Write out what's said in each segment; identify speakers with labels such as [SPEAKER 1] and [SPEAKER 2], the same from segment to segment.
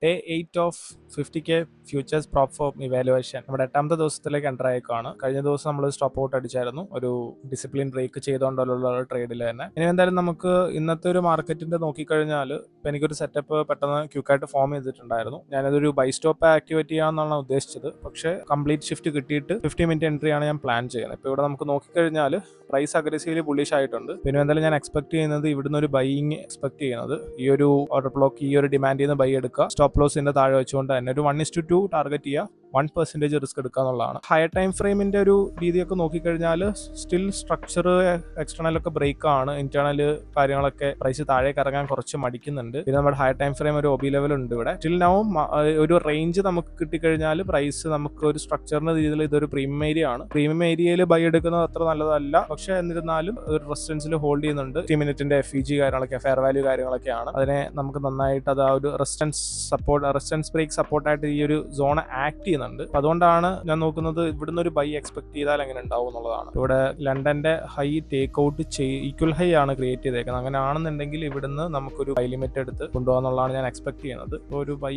[SPEAKER 1] Day 8 of 50K futures prop form evaluation നമ്മുടെ 8ാമത്തെ ദിവസത്തിലേക്ക് enter ആയേക്കാണ്. കഴിഞ്ഞ ദിവസം നമ്മൾ സ്റ്റോപ്പ് ഔട്ട് അടിച്ചായിരുന്നു, ഒരു ഡിസിപ്ലിൻ ബ്രേക്ക് ചെയ്തുകൊണ്ടുള്ള ട്രേഡിൽ തന്നെ. ഇനി എന്തായാലും നമുക്ക് ഇന്നത്തെ ഒരു മാർക്കറ്റിന്റെ നോക്കിക്കഴിഞ്ഞാൽ ഇപ്പം എനിക്കൊരു സെറ്റപ്പ് പെട്ടെന്ന് ക്വിക്കായിട്ട് ഫോം ചെയ്തിട്ടുണ്ടായിരുന്നു. ഞാനതൊരു ബൈ സ്റ്റോപ്പ് ആക്ടിവേറ്റ് ചെയ്യാമെന്നാണ് ഉദ്ദേശിച്ചത്, പക്ഷേ കംപ്ലീറ്റ് ഷിഫ്റ്റ് കിട്ടിയിട്ട് 50 മിനിറ്റ് എൻട്രി ആണ് ഞാൻ പ്ലാൻ ചെയ്യുന്നത്. ഇപ്പോൾ ഇവിടെ നമുക്ക് നോക്കിക്കഴിഞ്ഞാൽ പ്രൈസ് അഗ്രസീവ്ലി ബുള്ളിഷ് ആയിട്ടുണ്ട്. പിന്നെ എന്തായാലും ഞാൻ എക്സ്പെക്ട് ചെയ്യുന്നത് ഇവിടുന്ന് ഒരു ബൈയിങ് എക്സ്പെക്ട് ചെയ്യുന്നത് ഈ ഒരു ഓർഡർ ബ്ലോക്ക്, ഈ ഒരു ഡിമാൻഡ് ചെയ്യുന്ന ബൈ എടുക്കുക, സ്റ്റോപ്പ് ലോസിന്റെ താഴെ വെച്ചുകൊണ്ട് തന്നെ ഒരു 1:2 ടാർഗറ്റ് ചെയ്യുക, 1% റിസ്ക് എടുക്കുക എന്നുള്ളതാണ്. ഹയർ ടൈം ഫ്രെയിമിന്റെ ഒരു രീതിയൊക്കെ നോക്കിക്കഴിഞ്ഞാൽ സ്റ്റിൽ സ്ട്രക്ചർ എക്സ്റ്റേണലൊക്കെ ബ്രേക്ക് ആണ്, ഇന്റേണൽ കാര്യങ്ങളൊക്കെ പ്രൈസ് താഴേക്ക് ഇറങ്ങാൻ കുറച്ച് മടിക്കുന്നുണ്ട്. പിന്നെ നമ്മുടെ ഹയർ ടൈം ഫ്രെയിം ഒരു ഒബി ലെവൽ ഉണ്ട് ഇവിടെ. സ്റ്റിൽ നൗ ഒരു റേഞ്ച് നമുക്ക് കിട്ടിക്കഴിഞ്ഞാൽ പ്രൈസ് നമുക്ക് ഒരു സ്ട്രക്ചറിന്റെ രീതിയിൽ ഇതൊരു പ്രീമിയം ഏരിയ ആണ്. പ്രീമിയം ഏരിയയിൽ ബൈ എടുക്കുന്നത് അത്ര നല്ലതല്ല, പക്ഷെ എന്നിരുന്നാലും ഒരു റെസിസ്റ്റൻസിൽ ഹോൾഡ് ചെയ്യുന്നുണ്ട്. 50 മിനിറ്റിന്റെ FEG കാര്യങ്ങളൊക്കെ, ഫെയർ വാല്യൂ കാര്യങ്ങളൊക്കെയാണ്. അതിനെ നമുക്ക് നന്നായിട്ട് അത് ആ ഒരു റെസിസ്റ്റൻസ് ബ്രേക്ക് സപ്പോർട്ടായിട്ട് ഈ ഒരു സോൺ ആക്ട് ചെയ്യുന്നുണ്ട്. അതുകൊണ്ടാണ് ഞാൻ നോക്കുന്നത് ഇവിടുന്ന് ഒരു ബൈ എക്സ്പെക്ട് ചെയ്താൽ എങ്ങനെ ഉണ്ടാവും എന്നുള്ളതാണ്. ഇവിടെ ലണ്ടന്റെ high take out equal high ആണ് ക്രിയേറ്റ് ചെയ്തേക്കുന്നത്. അങ്ങനെ ആണെന്നുണ്ടെങ്കിൽ ഇവിടുന്ന് നമുക്കൊരു ബൈ ലിമിറ്റ് എടുത്ത് കൊണ്ടുപോകാന്നുള്ളതാണ് ഞാൻ എക്സ്പെക്ട് ചെയ്യുന്നത്. ഒരു ബൈ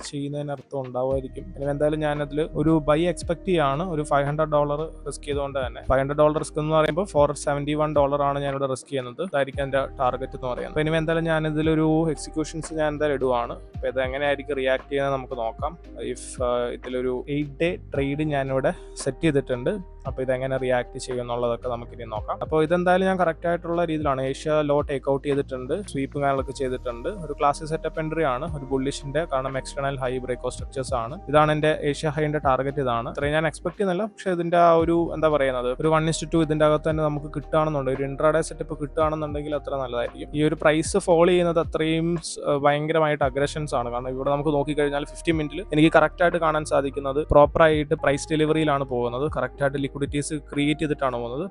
[SPEAKER 1] ചെയ്യുന്നതിന് അർത്ഥം ഉണ്ടാവുമായിരിക്കും. എന്തായാലും ഞാനതിൽ ഒരു ബൈ എക്സ്പെക്ട് ചെയ്യാണ്, ഒരു $500 റിസ്ക് ചെയ്തുകൊണ്ട് തന്നെ. $500 റിസ്ക് എന്ന് പറയുമ്പോൾ $471 ആണ് ഞാനിവിടെ റിസ്ക് ചെയ്യുന്നത്. അതായിരിക്കും എൻ്റെ ടാർഗറ്റ് എന്ന് പറയുന്നത്. അപ്പോൾ ഇനി എന്തായാലും ഞാൻ ഇതിലൊരു എക്സിക്യൂഷൻസ് ഞാൻ എന്തായാലും ഇടുവാണ്. അപ്പോൾ ഇത് എങ്ങനെയായിരിക്കും റിയാക്ട് ചെയ്യുന്നത് നമുക്ക് നോക്കാം. ഇതിലൊരു 8-day ട്രേഡ് ഞാനിവിടെ സെറ്റ് ചെയ്തിട്ടുണ്ട്. അപ്പോൾ ഇതെങ്ങനെ റിയാക്ട് ചെയ്യും എന്നുള്ളതൊക്കെ നമുക്കിനി നോക്കാം. അപ്പോൾ ഇതെന്തായാലും ഞാൻ കറക്റ്റ് ആയിട്ടുള്ള രീതിയിലാണ്. ഏഷ്യ ലോ ടേക്ക് ഔട്ട് ചെയ്തിട്ടുണ്ട്, സ്വീപ്പ് കാര്യങ്ങളൊക്കെ ചെയ്തിട്ടുണ്ട്. ഒരു ക്ലാസിക് സെറ്റപ്പ് എൻട്രി ആണ്, ഒരു ബുള്ളിഷിന്റെ, കാരണം എക്സ്റ്റേണൽ ഹൈ ബ്രേക്കോ സ്ട്രക്ചേഴ്സ് ആണ്. ഇതാണ് എൻ്റെ ഏഷ്യ ഹൈന്റെ ടാർഗറ്റ്. ഇതാണ് ഇത്രയും ഞാൻ എക്സ്പെക്ട് ചെയ്യുന്നില്ല, പക്ഷേ ഇതിന്റെ ആ ഒരു എന്താ പറയുന്നത്, ഒരു 1:2 ഇതിന്റെ അകത്ത് തന്നെ നമുക്ക് കിട്ടുകയാണെന്നുണ്ടെങ്കിൽ, ഒരു ഇൻട്രാഡേ സെറ്റപ്പ് കിട്ടുകയാണെന്നുണ്ടെങ്കിൽ അത്ര നല്ലതായിരിക്കും. ഈ ഒരു പ്രൈസ് ഫോളോ ചെയ്യുന്നത് അത്രയും ഭയങ്കരമായിട്ട് അഗ്രഷൻസ് ആണ്. കാരണം ഇവിടെ നമുക്ക് നോക്കിക്കഴിഞ്ഞാൽ 50 മിനിറ്റിൽ എനിക്ക് കറക്റ്റ് ആയിട്ട് കാണാൻ സാധിക്കുന്നത് പ്രോപ്പർ ആയിട്ട് പ്രൈസ് ഡെലിവറിയിലാണ് പോകുന്നത്. കറക്റ്റ് ആയിട്ട് ലിക്വിഡിറ്റീസ് ക്രിയേറ്റ് ചെയ്തിട്ടാണ് പോകുന്നത്.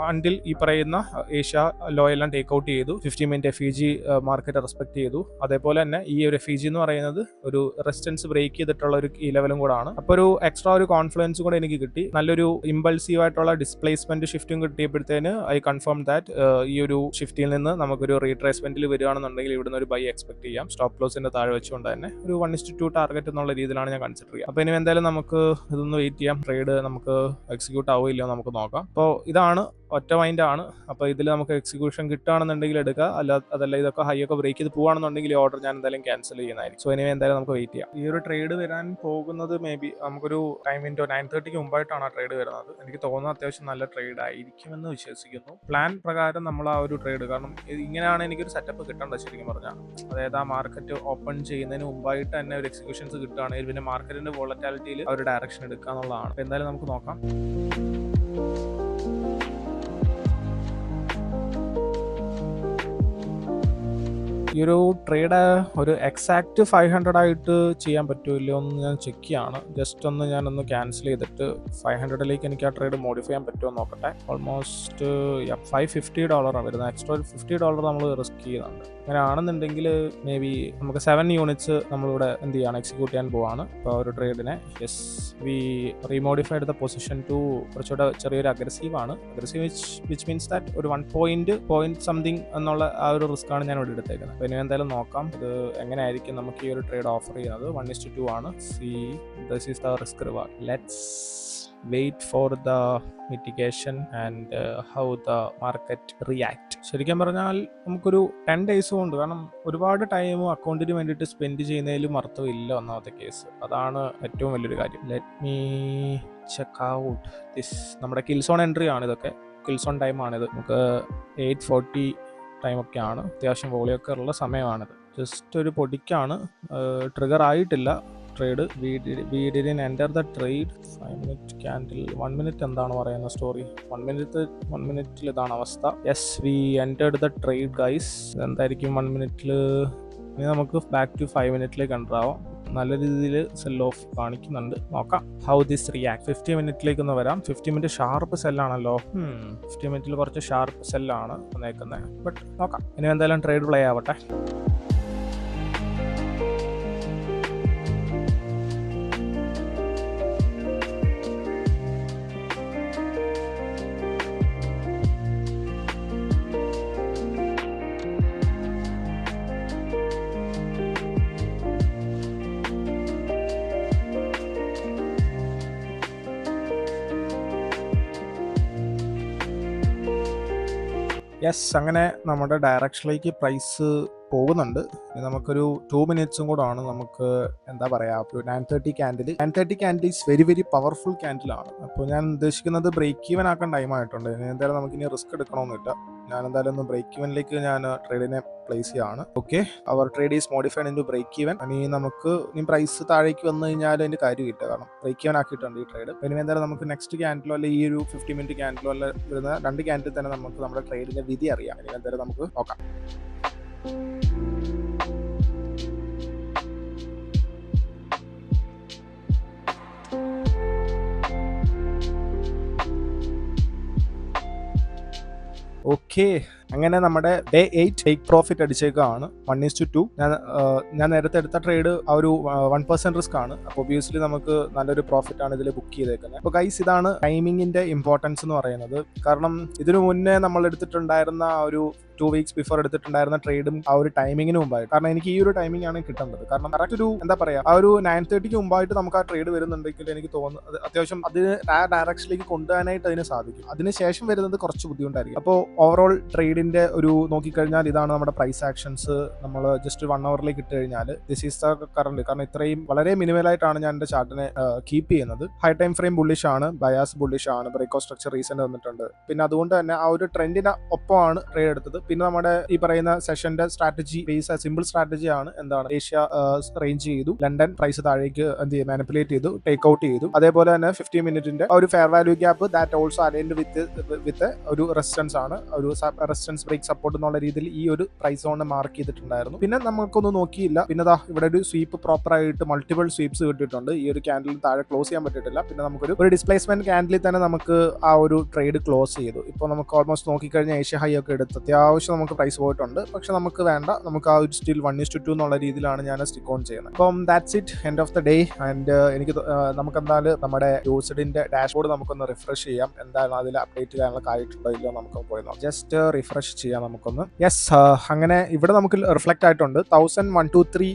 [SPEAKER 1] അണ്ടിൽ ഈ പറയുന്ന ഏഷ്യ ലോ എല്ലാം ടേക്ക് ഔട്ട് ചെയ്തു, 50 മിനിറ്റ് FEG മാർക്കറ്റ് റെസ്പെക്ട് ചെയ്തു. അതേപോലെ തന്നെ ഈ ഒരു FEG എന്ന് പറയുന്നത് ഒരു റെസിസ്റ്റൻസ് ബ്രേക്ക് ചെയ്തിട്ടുള്ള ഒരു ഈ ലെവലും കൂടാണ്. അപ്പോൾ ഒരു എക്സ്ട്രാ ഒരു കോൺഫിഡൻസ് കൂടെ എനിക്ക് കിട്ടി. നല്ലൊരു ഇമ്പൾസീവ് ആയിട്ടുള്ള ഡിസ്പ്ലേസ്മെന്റ് ഷിഫ്റ്റും കിട്ടിയപ്പോഴത്തേന് ഐ കൺഫേം ദാറ്റ് ഈ ഒരു ഷിഫ്റ്റിൽ നിന്ന് നമുക്കൊരു റീട്രേസ്മെന്റിൽ വരികയാണെന്നുണ്ടെങ്കിൽ ഇവിടുന്ന് ഒരു ബൈ എക്സ്പെക്ട് ചെയ്യാം. സ്റ്റോപ്പ് ലോസിന്റെ താഴെ വെച്ചുകൊണ്ട് തന്നെ ഒരു 1:2 ടാർഗറ്റ് എന്നുള്ള രീതിയിലാണ് ഞാൻ കൺസിഡർ ചെയ്യുക. അപ്പോൾ ഇനി എന്തായാലും നമുക്ക് ഇതൊന്ന് വെയിറ്റ് ചെയ്യാം. ട്രേഡ് നമുക്ക് എക്സിക്യൂട്ട് ആവില്ലയോ നമുക്ക് നോക്കാം. അപ്പോൾ ഇതാണ് ഒറ്റ മൈൻഡ് ആണ്. അപ്പോൾ ഇതിൽ നമുക്ക് എക്സിക്യൂഷൻ കിട്ടുകയാണെന്നുണ്ടെങ്കിൽ എടുക്കുക, അതല്ല ഇതൊക്കെ ഹൈ ഒക്കെ ബ്രേക്ക് ചെയ്ത് പോവുകയാണെന്നുണ്ടെങ്കിൽ ഈ ഓർഡർ ഞാൻ എന്തായാലും ക്യാൻസൽ ചെയ്യുന്നതായിരിക്കും. സോ ഇനി എന്തായാലും നമുക്ക് വെയിറ്റ് ചെയ്യാം. ഈ ഒരു ട്രേഡ് വരാൻ പോകുന്നത് മേ ബി നമുക്കൊരു ടൈം വിൻഡോ 9:30 മുമ്പായിട്ടാണ് ആ ട്രേഡ് വരുന്നത്. എനിക്ക് തോന്നുന്നു അത്യാവശ്യം നല്ല ട്രേഡ് ആയിരിക്കുമെന്ന് വിശ്വസിക്കുന്നു. പ്ലാൻ പ്രകാരം നമ്മൾ ആ ഒരു ട്രേഡ്, കാരണം ഇങ്ങനെയാണ് എനിക്കൊരു സെറ്റപ്പ് കിട്ടേണ്ടത് ശരിക്കും പറഞ്ഞാൽ. അതായത് ആ മാർക്കറ്റ് ഓപ്പൺ ചെയ്യുന്നതിന് മുമ്പായിട്ട് തന്നെ ഒരു എക്സിക്യൂഷൻസ് കിട്ടുകയാണെങ്കിൽ പിന്നെ മാർക്കറ്റിന്റെ വോളറ്റാലിറ്റിയിൽ ആ ഒരു ഡയറക്ഷൻ എടുക്കുക എന്നുള്ളതാണ്. അപ്പോൾ എന്തായാലും നമുക്ക് നോക്കാം. ഈ ഒരു ട്രേഡ് ഒരു എക്സാക്ട് 500 ആയിട്ട് ചെയ്യാൻ പറ്റുമല്ലോ എന്ന് ഞാൻ ചെക്ക് ചെയ്യാണ്. ജസ്റ്റ് ഒന്ന് ഞാനൊന്ന് ക്യാൻസൽ ചെയ്തിട്ട് 500ലേക്ക് എനിക്ക് ആ ട്രേഡ് മോഡിഫൈ ചെയ്യാൻ പറ്റുമോ നോക്കട്ടെ. ഓൾമോസ്റ്റ് $550 വരുന്നത്. എക്സ്ട്രാ ഒരു $50 നമ്മൾ റിസ്ക് ചെയ്യുന്നുണ്ട്. അങ്ങനെ ആണെന്നുണ്ടെങ്കിൽ മേ ബി നമുക്ക് 7 യൂണിറ്റ്സ് നമ്മളിവിടെ എന്ത് ചെയ്യാണ്, എക്സിക്യൂട്ട് ചെയ്യാൻ പോവാണ്. ഇപ്പോൾ ഒരു ട്രേഡിനെ yes we remodified the position to കുറച്ചുകൂടെ ചെറിയൊരു അഗ്രസീവ് ആണ്. അഗ്രസീവ് വിച്ച് മീൻസ് ദാറ്റ് ഒരു 1 സംതിങ് എന്നുള്ള ആ ഒരു റിസ്ക് ആണ് ഞാൻ ഇവിടെ എടുത്തേക്കുന്നത്. അപ്പോൾ ഇനി എന്തായാലും നോക്കാം ഇത് എങ്ങനെയായിരിക്കും നമുക്ക് ഈ ഒരു ട്രേഡ് ഓഫർ ചെയ്യുന്നത്. 1:2 ആണ്. This is the risk reward. Let's wait for the mitigation and how the market react. ശരിക്കും പറഞ്ഞാൽ നമുക്കൊരു 10 days കൊണ്ട്, കാരണം ഒരുപാട് ടൈം അക്കൗണ്ടിന് വേണ്ടിയിട്ട് സ്പെൻഡ് ചെയ്യുന്നതിലും അർത്ഥമില്ല ഒന്നാമത്തെ കേസ്. അതാണ് ഏറ്റവും വലിയൊരു കാര്യം. Let me check out this. നമ്മുടെ കിൽസോൺ എൻട്രി ആണ് ഇതൊക്കെ. കിൽസോൺ ടൈം ആണിത്. നമുക്ക് 8:40 ടൈമൊക്കെയാണ്. അത്യാവശ്യം വോളിയൊക്കെ ഉള്ള സമയമാണിത്. ജസ്റ്റ് ഒരു പൊടിക്കാണ്, ട്രിഗർ ആയിട്ടില്ല trade. We didn't enter the trade. 5 minute candle, 1 minute എന്താണ് പറയുന്ന സ്റ്റോറി. 1 മിനിറ്റിൽ ഇതാണ് അവസ്ഥ. Yes we entered the trade guys. എന്തായിരിക്കും 1 മിനിറ്റിൽ. ഇനി നമുക്ക് ബാക്ക് ടു 5 മിനിറ്റിലേക്ക് എൻ്റർ ആവാം. നല്ല രീതിയിൽ സെൽ ഓഫ് കാണിക്കുന്നുണ്ട്. നോക്കാം ഹൗ ദിസ് റിയാക്ട്. 50 മിനിറ്റിലേക്ക് ഒന്ന് വരാം. 50 മിനിറ്റ് ഷാർപ്പ് സെല്ലാണല്ലോ. 50 മിനിറ്റിൽ കുറച്ച് ഷാർപ്പ് സെല്ലാണ് വന്നേക്കുന്നത്. ബട്ട് നോക്കാം. ഇനി എന്തായാലും ട്രേഡ് പ്ലേ ആവട്ടെ. യെസ്, അങ്ങനെ നമ്മുടെ ഡയറക്ഷനിലേക്ക് പ്രൈസ് പോകുന്നുണ്ട്. ഇനി നമുക്കൊരു 2 മിനിറ്റ്സും കൂടെ ആണ് നമുക്ക് എന്താ പറയുക, ഒരു 9:30 candle is very very powerful ക്യാൻഡിലാണ്. അപ്പോൾ ഞാൻ ഉദ്ദേശിക്കുന്നത് ബ്രേക്ക് ഈവൻ ആക്കാൻ ടൈം ആയിട്ടുണ്ട്. ഇനി എന്തായാലും നമുക്കിനി റിസ്ക് എടുക്കണമെന്നില്ല. ഞാൻ എന്തായാലും ഒന്ന് ബ്രേക്ക് ഈവനിലേക്ക് ഞാൻ ട്രേഡിനെ പ്ലേസ് ചെയ്യാണ്. Okay, our trade is modified in to break even. ഇനി പ്രൈസ് താഴേക്ക് വന്നു കഴിഞ്ഞാൽ അതിൻ്റെ കാര്യമില്ല, കാരണം ബ്രേക്ക് ഈവൻ ആക്കിയിട്ടുണ്ട് ഈ ട്രേഡ്. ഇനി എന്തായാലും നമുക്ക് നെക്സ്റ്റ് ക്യാൻഡിലോ അല്ലെ ഈ ഒരു 50 മിനിറ്റ് ക്യാൻഡിലോ അല്ലെ വരുന്ന 2 ക്യാൻഡിൽ തന്നെ നമുക്ക് നമ്മുടെ ട്രേഡിന്റെ വിധി അറിയാം. ഇനി എന്തായാലും നമുക്ക് നോക്കാം. ഓക്കെ, അങ്ങനെ നമ്മുടെ ഡേ 8 ടേക്ക് പ്രോഫിറ്റ് അടിച്ചേക്കാണ് 1:2. ഞാൻ നേരത്തെ എടുത്ത ട്രേഡ് ആ ഒരു 1% റിസ്ക് ആണ്. അപ്പോൾ ഒബിയസ്ലി നമുക്ക് നല്ലൊരു പ്രോഫിറ്റ് ആണ് ഇതിൽ ബുക്ക് ചെയ്തേക്കുന്നത്. അപ്പോൾ ഗൈസ്, ഇതാണ് ടൈമിങ്ങിന്റെ ഇമ്പോർട്ടൻസ് എന്ന് പറയുന്നത്. കാരണം ഇതിനു മുന്നേ നമ്മൾ എടുത്തിട്ടുണ്ടായിരുന്ന ആ ഒരു 2 വീക്സ് ബിഫോർ എടുത്തിട്ടുണ്ടായിരുന്ന ട്രേഡും ആ ഒരു ടൈമിങ്ങിന് മുമ്പായിട്ട്, കാരണം എനിക്ക് ഈ ഒരു ടൈമിംഗ് ആണ് കിട്ടേണ്ടത്. കാരണം കറക്റ്റ് ഒരു എന്താ പറയാ, ആ ഒരു 9:30 മുമ്പായിട്ട് നമുക്ക് ആ ട്രേഡ് വരുന്നുണ്ടെങ്കിൽ എനിക്ക് തോന്നുന്നത് അത്യാവശ്യം അതിന് ആ ഡയറക്ഷനിലേക്ക് കൊണ്ടുപോകാനായിട്ട് അതിന് സാധിക്കും. അതിനുശേഷം വരുന്നത് കുറച്ച് ബുദ്ധിമുട്ടായിരിക്കും. അപ്പോൾ ഓവറോൾ ട്രേഡിന്റെ ഒരു നോക്കിക്കഴിഞ്ഞാൽ ഇതാണ് നമ്മുടെ പ്രൈസ് ആക്ഷൻസ്. നമ്മൾ ജസ്റ്റ് 1 അവറിലേക്ക് ഇട്ട് കഴിഞ്ഞാൽ ദിസ് ഈസ് ദ കറന്റ്. കാരണം ഇത്രയും വളരെ മിനിമലായിട്ടാണ് ഞാൻ എന്റെ ചാർട്ടിനെ കീപ്പ് ചെയ്യുന്നത്. ഹൈ ടൈം ഫ്രെയിം ബുള്ളിഷ് ആണ്, ബയാസ് ബുള്ളിഷ് ആണ്, ബ്രേക്ക് ഓഫ് സ്ട്രക്ചർ റീസെന്റ് വന്നിട്ടുണ്ട്. പിന്നെ അതുകൊണ്ട് തന്നെ ആ ഒരു ട്രെൻഡിന് ഒപ്പമാണ് ട്രേഡ് എടുത്തത്. പിന്നെ നമ്മുടെ ഈ പറയുന്ന സെഷന്റെ സ്ട്രാറ്റജി ബേസ് സിമ്പിൾ സ്ട്രാറ്റജി ആണ്. എന്താണ്, ഏഷ്യ റേഞ്ച് ചെയ്തു, ലണ്ടൻ പ്രൈസ് താഴേക്ക് മാനിപ്പുലേറ്റ് ചെയ്തു, ടേക്ക് ഔട്ട് ചെയ്തു. അതേപോലെ തന്നെ 50 മിനിറ്റിന്റെ ഒരു fair value gap that also aligned വിത്ത് ഒരു റെസിസ്റ്റൻസ് ആണ്, ഒരു റെസിസ്റ്റൻസ് ബ്രേക്ക് സപ്പോർട്ട് എന്നുള്ള രീതിയിൽ ഈ ഒരു പ്രൈസ് സോണ് മാർക്ക് ചെയ്തിട്ടുണ്ടായിരുന്നു. പിന്നെ നമുക്കൊന്നും നോക്കിയില്ല. പിന്നെ ഇവിടെ ഒരു സ്വീപ്പ് പ്രോപ്പർ ആയിട്ട് മൾട്ടിപ്പിൾ സ്വീപ്സ് കിട്ടിയിട്ടുണ്ട്. ഈ ഒരു ക്യാൻഡിൽ താഴെ ക്ലോസ് ചെയ്യാൻ പറ്റിയിട്ടില്ല. പിന്നെ നമുക്കൊരു ഡിസ്പ്ലേസ്മെന്റ് ക്യാൻഡിൽ തന്നെ നമുക്ക് ആ ഒരു ട്രേഡ് ക്ലോസ് ചെയ്തു. ഇപ്പോൾ നമുക്ക് ഓൾമോസ്റ്റ് നോക്കിക്കഴിഞ്ഞാൽ ഏഷ്യ ഹൈ ഒക്കെ എടുത്ത് അത്യാവശ്യം നമുക്ക് പ്രൈസ് പോയിട്ടുണ്ട്. പക്ഷെ നമുക്ക് വേണ്ട, നമുക്ക് ആ ഒരു സ്റ്റിൽ 1:2 എന്നുള്ള രീതിയിലാണ് ഞാൻ സ്റ്റിക്ക് ഓൺ ചെയ്യുന്നത്. അപ്പം that's it, end of the day. And എനിക്ക് നമുക്ക് എന്തായാലും നമ്മുടെ യൂസ്ഡിന്റെ ഡാഷ്ബോർഡ് നമുക്കൊന്ന് റിഫ്രഷ് ചെയ്യാം. എന്താണ് അതിൽ അപ്ഡേറ്റ് ചെയ്യാനുള്ള കാര്യമുണ്ടോ ഇല്ലോ നമുക്ക് പോയി നോക്കാം. ജസ്റ്റ് റിഫ്രഷ് ചെയ്യാം നമുക്കൊന്ന്. യെസ്, അങ്ങനെ ഇവിടെ നമുക്ക് റിഫ്ലക്ട് ആയിട്ടുണ്ട് 1123.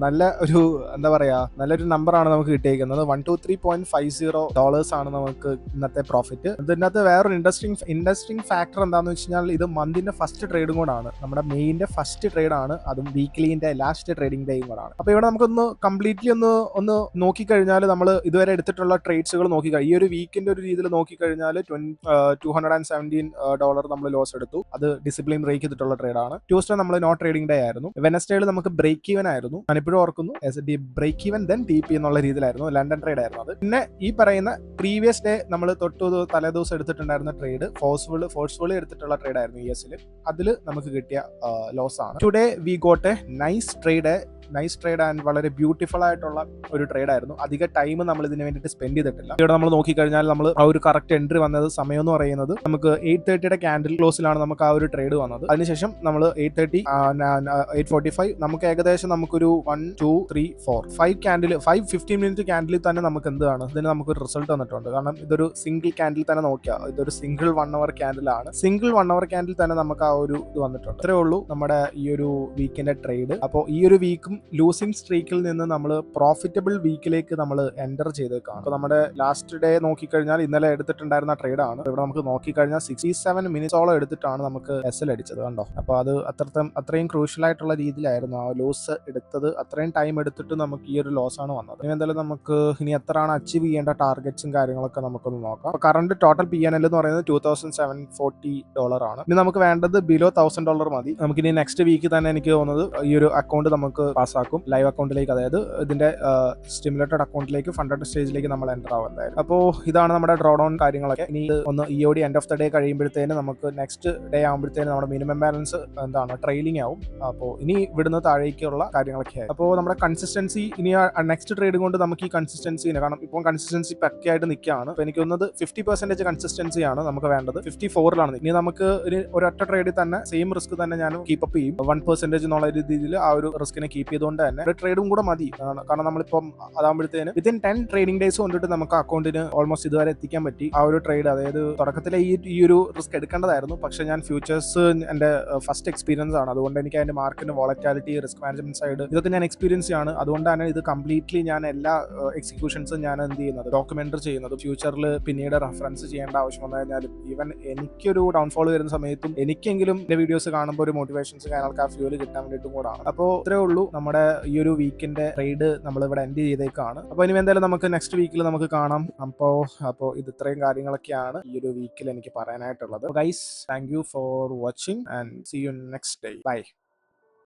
[SPEAKER 1] നല്ല ഒരു എന്താ പറയാ, നല്ലൊരു നമ്പറാണ് നമുക്ക് കിട്ടിയിരിക്കുന്നത്. $123.50 ആണ് നമുക്ക് ഇന്നത്തെ പ്രോഫിറ്റ്. ഇതിനകത്ത് വേറൊരു ഇൻട്രസ്റ്റിംഗ് ഫാക്ടർ എന്താണെന്ന് വെച്ച് കഴിഞ്ഞാൽ ഇത് മന്തിന്റെ ഫസ്റ്റ് ട്രേഡും കൂടാണ്, നമ്മുടെ മെയിൻ്റെ ഫസ്റ്റ് ട്രേഡ് ആണ്, അതും വീക്ക്ലിന്റെ ലാസ്റ്റ് ട്രേഡിംഗ് ഡേയും കൂടാണ്. അപ്പോൾ ഇവിടെ നമുക്കൊന്ന് കംപ്ലീറ്റ്ലി ഒന്ന് നോക്കിക്കഴിഞ്ഞാൽ നമ്മൾ ഇതുവരെ എടുത്തിട്ടുള്ള ട്രേഡ്സുകൾ നോക്കിക്കഴിഞ്ഞാൽ ഈ ഒരു വീക്കിന്റെ ഒരു രീതിയിൽ നോക്കിക്കഴിഞ്ഞാൽ $217 നമ്മൾ ലോസ് എടുത്തു. അത് ഡിസിപ്ലിൻ ബ്രേക്ക് ചെയ്തിട്ടുള്ള ട്രേഡാണ്. ട്യൂസ്ഡേ നമ്മൾ നോ ട്രേഡിംഗ് ഡേ ആയിരുന്നു. വെനസ്ഡേയിൽ നമുക്ക് ബ്രേക്ക് ഈവൻ ആയിരുന്നു. ഞാനിപ്പോഴും ഓർക്കുന്നു, ബ്രേക്ക് ഈവൻ ദെൻ TP എന്നുള്ള രീതിയിലായിരുന്നു. ലണ്ടൻ ട്രേഡ് ആയിരുന്നു അത്. പിന്നെ ഈ പറയുന്ന പ്രീവിയസ് ഡേ നമ്മൾ തലേദിവസം എടുത്തിട്ടുണ്ടായിരുന്ന ട്രേഡ് ഫോഴ്സ്ഫുള്ളി എടുത്തിട്ടുള്ള ട്രേഡ് ആയിരുന്നു ES-ൽ. അതിൽ നമുക്ക് കിട്ടിയ ലോസ് ആണ്. Today we got A nice trade and വളരെ ബ്യൂട്ടിഫുൾ ആയിട്ടുള്ള ഒരു ട്രേഡ് ആയിരുന്നു. അധിക ടൈം നമ്മൾ ഇതിന് വേണ്ടിയിട്ട് സ്പെൻഡ് ചെയ്തിട്ടില്ല. ഇവിടെ നമ്മൾ നോക്കിക്കഴിഞ്ഞാൽ നമ്മൾ ആ ഒരു കറക്റ്റ് എൻട്രി വന്നത് സമയം എന്ന് പറയുന്നത് നമുക്ക് 8:30 ക്യാൻഡിൽ ക്ലോസിലാണ് നമുക്ക് ആ ഒരു ട്രേഡ് വന്നത്. അതിനുശേഷം നമ്മൾ 8:30 8:45 നമുക്ക് ഏകദേശം നമുക്കൊരു 1 2 3 4 5 15 മിനിറ്റ് ക്യാൻഡിൽ തന്നെ നമുക്ക് എന്താണ് ഇതിന് നമുക്കൊരു റിസൾട്ട് വന്നിട്ടുണ്ട്. കാരണം ഇതൊരു സിംഗിൾ ക്യാൻഡിൽ തന്നെ നോക്കിയാൽ ഇതൊരു സിംഗിൾ 1 അവർ ക്യാൻഡിലാണ്. സിംഗിൾ 1 അവർ ക്യാൻഡിൽ തന്നെ നമുക്ക് ആ ഒരു ഇത് വന്നിട്ടുണ്ട്. അത്രേ ഉള്ളൂ നമ്മുടെ ഈ ഒരു വീക്കിന്റെ ട്രേഡ്. അപ്പോൾ ഈ ഒരു വീക്കും ലൂസിംഗ് സ്ട്രീക്കിൽ നിന്ന് നമ്മൾ പ്രോഫിറ്റബിൾ വീക്കിലേക്ക് നമ്മൾ എൻ്റർ ചെയ്തേക്കാണ്. അപ്പോൾ നമ്മുടെ ലാസ്റ്റ് ഡേ നോക്കിക്കഴിഞ്ഞാൽ ഇന്നലെ എടുത്തിട്ടുണ്ടായിരുന്ന ട്രേഡ് ആണ്. ഇവിടെ നമുക്ക് നോക്കിക്കഴിഞ്ഞാൽ 67 മിനിറ്റ്സോളം എടുത്തിട്ടാണ് നമുക്ക് SL അടിച്ചത്, കണ്ടോ. അപ്പോൾ അത് അത്രയും ക്രൂഷ്യൽ ആയിട്ടുള്ള രീതിയിലായിരുന്നു ആ ലോസ് എടുത്തത്. അത്രയും ടൈം എടുത്തിട്ട് നമുക്ക് ഈ ഒരു ലോസ് ആണ് വന്നത്. ഇനി എന്തായാലും നമുക്ക് ഇനി എത്രയാണ് അച്ചീവ് ചെയ്യേണ്ട ടാർഗറ്റ്സും കാര്യങ്ങളൊക്കെ നമുക്കൊന്ന് നോക്കാം. അപ്പോൾ കറണ്ട് ടോട്ടൽ PNL എന്ന് പറയുന്നത് $2,740 ആണ്. ഇനി നമുക്ക് വേണ്ടത് ബിലോ $1,000 മതി. നമുക്കിനി നെക്സ്റ്റ് വീക്ക് തന്നെ എനിക്ക് തോന്നുന്നത് ഈ ഒരു അക്കൗണ്ട് നമുക്ക് പാസ്സാക്കും, ലൈവ് അക്കൗണ്ടിലേക്ക്, അതായത് ഇതിന്റെ സ്റ്റിമുലേറ്റഡ് അക്കൗണ്ടിലേക്ക്, ഫണ്ടഡ് സ്റ്റേജിലേക്ക് നമ്മൾ എൻ്റർ ആവും എന്തായാലും. അപ്പോൾ ഇതാണ് നമ്മുടെ ഡ്രോ ഡൗൺ കാര്യങ്ങളൊക്കെ. ഇനി ഒന്ന് EOD end of the day കഴിയുമ്പോഴത്തേന് നമുക്ക് നെക്സ്റ്റ് ഡേ ആകുമ്പോഴത്തേന് നമ്മുടെ മിനിമം ബാലൻസ് എന്താണ് ട്രെയിലിംഗ് ആവും. അപ്പോൾ ഇനി ഇവിടുന്ന് താഴേക്കുള്ള കാര്യങ്ങളൊക്കെ ആയി. അപ്പോൾ നമ്മുടെ കൺസിസ്റ്റൻസി ഇനി നെക്സ്റ്റ് ട്രേഡ് കൊണ്ട് നമുക്ക് ഈ കൺസിസ്റ്റൻസിനെ, കാരണം ഇപ്പോൾ കൺസിസ്റ്റൻസി പക്കയായിട്ട് നിൽക്കുകയാണ്. അപ്പോൾ എനിക്ക് തോന്നുന്നത് 50% കൺസിസ്റ്റൻസി ആണ് നമുക്ക് വേണ്ടത്. 54-ലാണ്. ഇനി നമുക്ക് ഒരൊറ്റ ട്രേഡിൽ തന്നെ സെയിം റിസ്ക് തന്നെ ഞാൻ കീപ്പ് അപ്പ് ചെയ്യും. 1% എന്നുള്ള രീതിയിൽ ആ ഒരു റിസ്കിനെ കീപ്പ് ചെയ്തുകൊണ്ട് തന്നെ ഒരു ട്രേഡും കൂടെ മതി. കാരണം നമ്മളിപ്പം അതാകുമ്പോഴത്തേന് വിത്തിൻ 10 ട്രേഡിംഗ് ഡേയ്സ് കൊണ്ടിട്ട് നമുക്ക് അക്കൗണ്ടിന് ഓൾമോസ്റ്റ് ഇതുവരെ എത്തിക്കാൻ പറ്റി. ആ ഒരു ട്രേഡ്, അതായത് തുടക്കത്തിലെ ഈ ഒരു റിസ്ക് എടുക്കേണ്ടതായിരുന്നു. പക്ഷെ ഞാൻ ഫ്യൂച്ചേഴ്സ് എൻ്റെ ഫസ്റ്റ് എക്സ്പീരിയൻസ് ആണ്. അതുകൊണ്ട് എനിക്ക് അതിന്റെ മാർക്കറ്റിന്റെ വോളറ്റാലിറ്റി, റിസ്ക് മാനേജ്മെന്റ് സൈഡ് ഇതൊക്കെ ഞാൻ എക്സ്പീരിയൻസ് ആണ്. അതുകൊണ്ടാണ് ഇത് കംപ്ലീറ്റ്ലി ഞാൻ എല്ലാ എക്സിക്യൂഷൻസും ഞാൻ എന്ത് ചെയ്യുന്നത്, ഡോക്യുമെന്ററി ചെയ്യുന്നത്. ഫ്യൂച്ചറിൽ പിന്നീട് റെഫറൻസ് ചെയ്യേണ്ട ആവശ്യം വന്നു കഴിഞ്ഞാലും ഈവൻ എനിക്കൊരു ഡൗൺഫോൾ വരുന്ന സമയത്തും എനിക്കെങ്കിലും എന്റെ വീഡിയോസ് കാണുമ്പോൾ ഒരു മോട്ടിവേഷൻസ് കാര്യങ്ങൾക്ക് ആ ഫ്യൂല് കിട്ടാൻ വേണ്ടിയിട്ടും കൂടാണ്. അപ്പോൾ ഇത്രേ ഉള്ളൂ നമ്മുടെ ഈ ഒരു വീക്കിന്റെ ട്രേഡ് നമ്മൾ ഇവിടെ എൻഡ് ചെയ്തേക്കാണ്. അപ്പോൾ ഇനി എന്തായാലും നമുക്ക് നെക്സ്റ്റ് വീക്കിൽ നമുക്ക് കാണാം. അപ്പോൾ ഇത് ഇത്രയും കാര്യങ്ങളൊക്കെയാണ് ഈ ഒരു വീക്കിൽ എനിക്ക് പറയാനായിട്ടുള്ളത്. Guys, thank you for watching and see you next day. By.